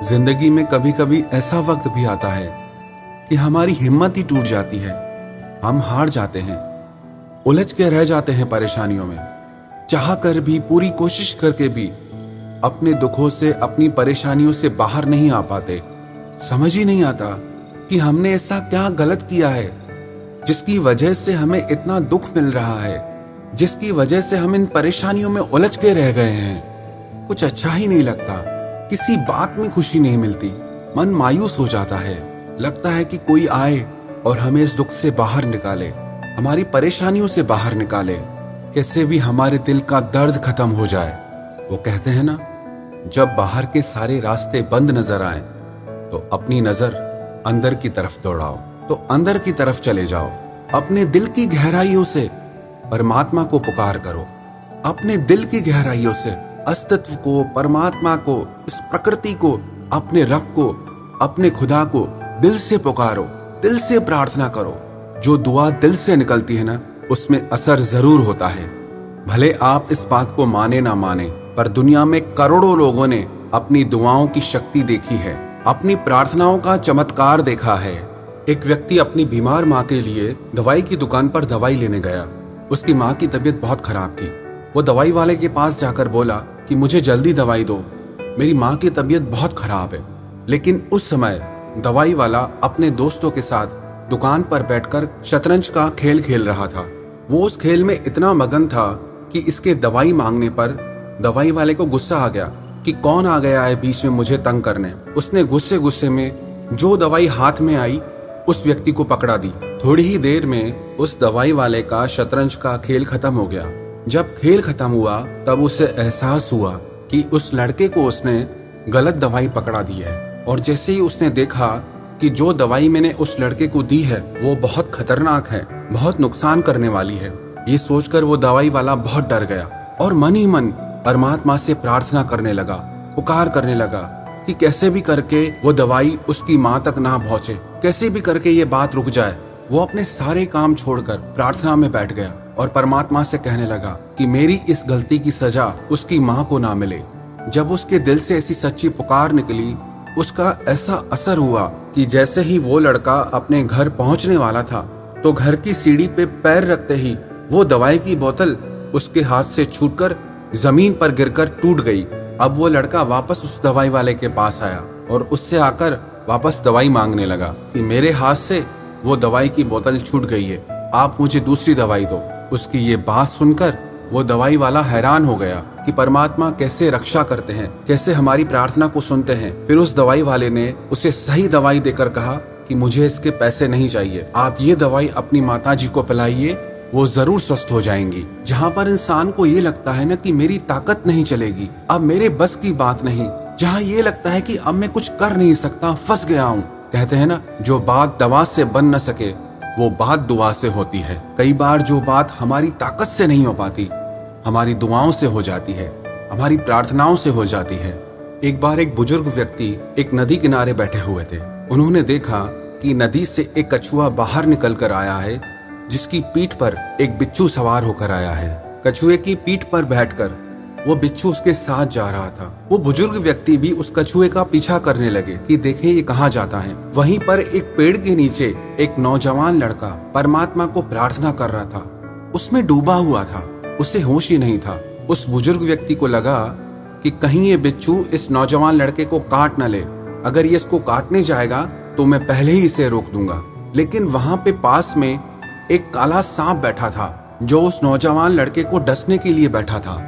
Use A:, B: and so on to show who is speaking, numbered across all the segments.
A: जिंदगी में कभी कभी ऐसा वक्त भी आता है कि हमारी हिम्मत ही टूट जाती है। हम हार जाते हैं, उलझ के रह जाते हैं परेशानियों में। चाह कर भी, पूरी कोशिश करके भी अपने दुखों से, अपनी परेशानियों से बाहर नहीं आ पाते। समझ ही नहीं आता कि हमने ऐसा क्या गलत किया है जिसकी वजह से हमें इतना दुख मिल रहा है, जिसकी वजह से हम इन परेशानियों में उलझ के रह गए हैं। कुछ अच्छा ही नहीं लगता, किसी बात में खुशी नहीं मिलती, मन मायूस हो जाता है। लगता है कि कोई आए और हमें इस दुख से बाहर निकाले, हमारी परेशानियों से बाहर निकाले, कैसे भी हमारे दिल का दर्द खत्म हो जाए। वो कहते हैं ना, जब बाहर के सारे रास्ते बंद नजर आए तो अपनी नजर अंदर की तरफ दौड़ाओ, तो अंदर की तरफ चले जाओ। अपने दिल की गहराइयों से परमात्मा को पुकार करो, अपने दिल की गहराइयों से अस्तित्व को, परमात्मा को, इस प्रकृति को, अपने रब को, अपने खुदा को दिल से पुकारो, दिल से प्रार्थना करो। जो दुआ दिल से निकलती है ना, उसमें असर जरूर होता है। भले आप इस बात को माने ना माने, पर दुनिया में करोड़ों लोगों ने अपनी दुआओं की शक्ति देखी है, अपनी प्रार्थनाओं का चमत्कार देखा है। एक व्यक्ति अपनी बीमार माँ के लिए दवाई की दुकान पर दवाई लेने गया। उसकी माँ की तबीयत बहुत खराब थी। वो दवाई वाले के पास जाकर बोला कि मुझे जल्दी दवाई दो, मेरी माँ की तबीयत बहुत खराब है। लेकिन उस समय दवाई वाला अपने दोस्तों के साथ दुकान पर बैठकर शतरंज का खेल खेल रहा था। वो उस खेल में इतना मगन था कि इसके दवाई मांगने पर दवाई वाले को गुस्सा आ गया कि कौन आ गया है बीच में मुझे तंग करने। उसने गुस्से गुस्से में जो दवाई हाथ में आई उस व्यक्ति को पकड़ा दी। थोड़ी ही देर में उस दवाई वाले का शतरंज का खेल खत्म हो गया। जब खेल खत्म हुआ तब उसे एहसास हुआ कि उस लड़के को उसने गलत दवाई पकड़ा दी है। और जैसे ही उसने देखा कि जो दवाई मैंने उस लड़के को दी है वो बहुत खतरनाक है, बहुत नुकसान करने वाली है, ये सोचकर वो दवाई वाला बहुत डर गया और मन ही मन परमात्मा से प्रार्थना करने लगा, पुकार करने लगा कि कैसे भी करके वो दवाई उसकी माँ तक ना पहुंचे, कैसे भी करके ये बात रुक जाए। वो अपने सारे काम छोड़कर प्रार्थना में बैठ गया और परमात्मा से कहने लगा कि मेरी इस गलती की सजा उसकी माँ को ना मिले। जब उसके दिल से ऐसी सच्ची पुकार निकली, उसका ऐसा असर हुआ कि जैसे ही वो लड़का अपने घर पहुंचने वाला था तो घर की सीढ़ी पे पैर रखते ही वो दवाई की बोतल उसके हाथ से छूटकर जमीन पर गिरकर टूट गई। अब वो लड़का वापस उस दवाई वाले के पास आया और उससे आकर वापस दवाई मांगने लगा कि मेरे हाथ से वो दवाई की बोतल छूट गई है, आप मुझे दूसरी दवाई दो। उसकी ये बात सुनकर वो दवाई वाला हैरान हो गया कि परमात्मा कैसे रक्षा करते हैं, कैसे हमारी प्रार्थना को सुनते हैं। फिर उस दवाई वाले ने उसे सही दवाई देकर कहा कि मुझे इसके पैसे नहीं चाहिए, आप ये दवाई अपनी माताजी को पिलाइए, वो जरूर स्वस्थ हो जाएंगी। जहाँ पर इंसान को ये लगता है ना कि मेरी ताकत नहीं चलेगी, अब मेरे बस की बात नहीं, जहाँ ये लगता है कि अब मैं कुछ कर नहीं सकता, फंस गया हूँ। कहते हैं ना, जो बात दवा से बन न सके वो बात दुआ से होती है। कई बार जो बात हमारी ताकत से नहीं हो पाती, हमारी दुआओं से हो जाती है, हमारी प्रार्थनाओं से हो जाती है। एक बार एक बुजुर्ग व्यक्ति एक नदी किनारे बैठे हुए थे। उन्होंने देखा कि नदी से एक कछुआ बाहर निकल कर आया है, जिसकी पीठ पर एक बिच्छू सवार होकर आया है। कछुए की पीठ पर बैठकर वो बिच्छू उसके साथ जा रहा था। वो बुजुर्ग व्यक्ति भी उस कछुए का पीछा करने लगे कि देखें ये कहाँ जाता है। वहीं पर एक पेड़ के नीचे एक नौजवान लड़का परमात्मा को प्रार्थना कर रहा था। उसमें डूबा हुआ था, उसे होश ही नहीं था। उस बुजुर्ग व्यक्ति को लगा कि कहीं ये बिच्छू इस नौजवान लड़के को काट न ले, अगर ये इसको काटने जाएगा तो मैं पहले ही इसे रोक दूंगा। लेकिन वहां पे पास में एक काला सांप बैठा था जो उस नौजवान लड़के को डसने के लिए बैठा था।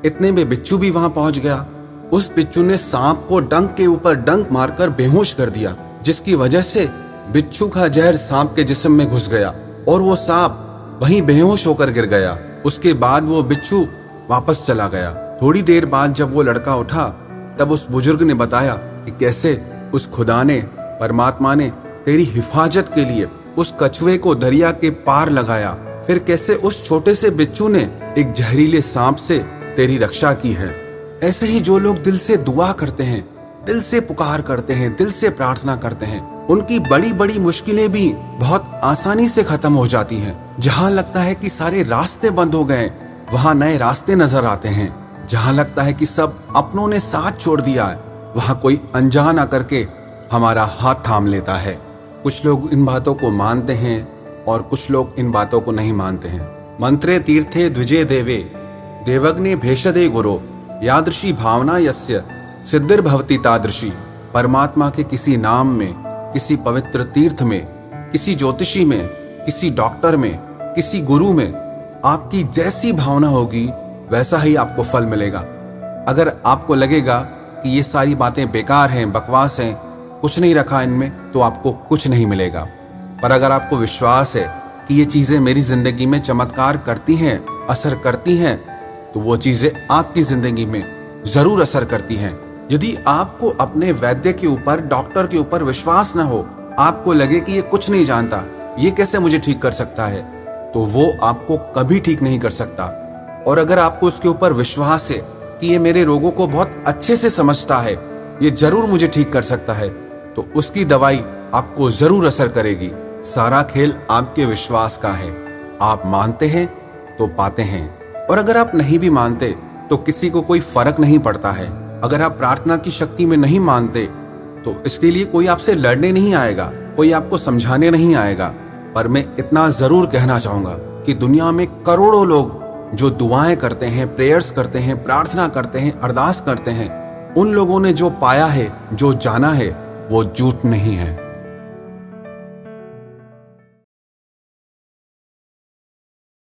A: इतने में बिच्छू भी वहां पहुंच गया। उस बिच्छू ने सांप को डंक के ऊपर डंक मारकर बेहोश कर दिया, जिसकी वजह से बिच्छू का जहर सांप के जिस्म में घुस गया और वो सांप वहीं बेहोश होकर गिर गया। उसके बाद वो बिच्छू वापस चला गया। थोड़ी देर बाद जब वो लड़का उठा तब उस बुजुर्ग ने बताया कि कैसे उस खुदा ने, परमात्मा ने तेरी हिफाजत के लिए उस कछुए को दरिया के पार लगाया, फिर कैसे उस छोटे से बिच्छू ने एक जहरीले सांप से तेरी रक्षा की है। ऐसे ही जो लोग दिल से दुआ करते हैं, दिल से पुकार करते हैं, दिल से प्रार्थना करते हैं, उनकी बड़ी बड़ी मुश्किलें भी बहुत आसानी से खत्म हो जाती हैं। जहाँ लगता है कि सारे रास्ते बंद हो गए, वहाँ नए रास्ते नजर आते हैं। जहाँ लगता है कि सब अपनों ने साथ छोड़ दिया है, वहां कोई अनजान आकर के हमारा हाथ थाम लेता है। कुछ लोग इन बातों को मानते हैं और कुछ लोग इन बातों को नहीं मानते हैं। मंत्रे तीर्थे द्विजे देवे देवग्ने भेषदे गुरो यादृशी भावना यस्य सिद्धिर्भवति तादृशी। परमात्मा के किसी नाम में, किसी पवित्र तीर्थ में, किसी ज्योतिषी में, किसी डॉक्टर में, किसी गुरु में आपकी जैसी भावना होगी वैसा ही आपको फल मिलेगा। अगर आपको लगेगा कि ये सारी बातें बेकार हैं, बकवास हैं, कुछ नहीं रखा इनमें, तो आपको कुछ नहीं मिलेगा। पर अगर आपको विश्वास है कि ये चीजें मेरी जिंदगी में चमत्कार करती हैं, असर करती हैं, तो वो चीजें आपकी जिंदगी में जरूर असर करती हैं। यदि आपको अपने वैद्य के ऊपर, डॉक्टर के ऊपर विश्वास न हो, आपको लगे कि ये कुछ नहीं जानता, ये कैसे मुझे ठीक कर सकता है, तो वो आपको कभी ठीक नहीं कर सकता। और अगर आपको उसके ऊपर विश्वास है कि ये मेरे रोगों को बहुत अच्छे से समझता है, ये जरूर मुझे ठीक कर सकता है, तो उसकी दवाई आपको जरूर असर करेगी। सारा खेल आपके विश्वास का है। आप मानते हैं तो पाते हैं, और अगर आप नहीं भी मानते तो किसी को कोई फर्क नहीं पड़ता है। अगर आप प्रार्थना की शक्ति में नहीं मानते तो इसके लिए कोई आपसे लड़ने नहीं आएगा, कोई आपको समझाने नहीं आएगा। पर मैं इतना जरूर कहना चाहूंगा कि दुनिया में करोड़ों लोग जो दुआएं करते हैं, प्रेयर्स करते हैं, प्रार्थना करते हैं, अरदास करते हैं, उन लोगों ने जो पाया है, जो जाना है, वो झूठ नहीं है।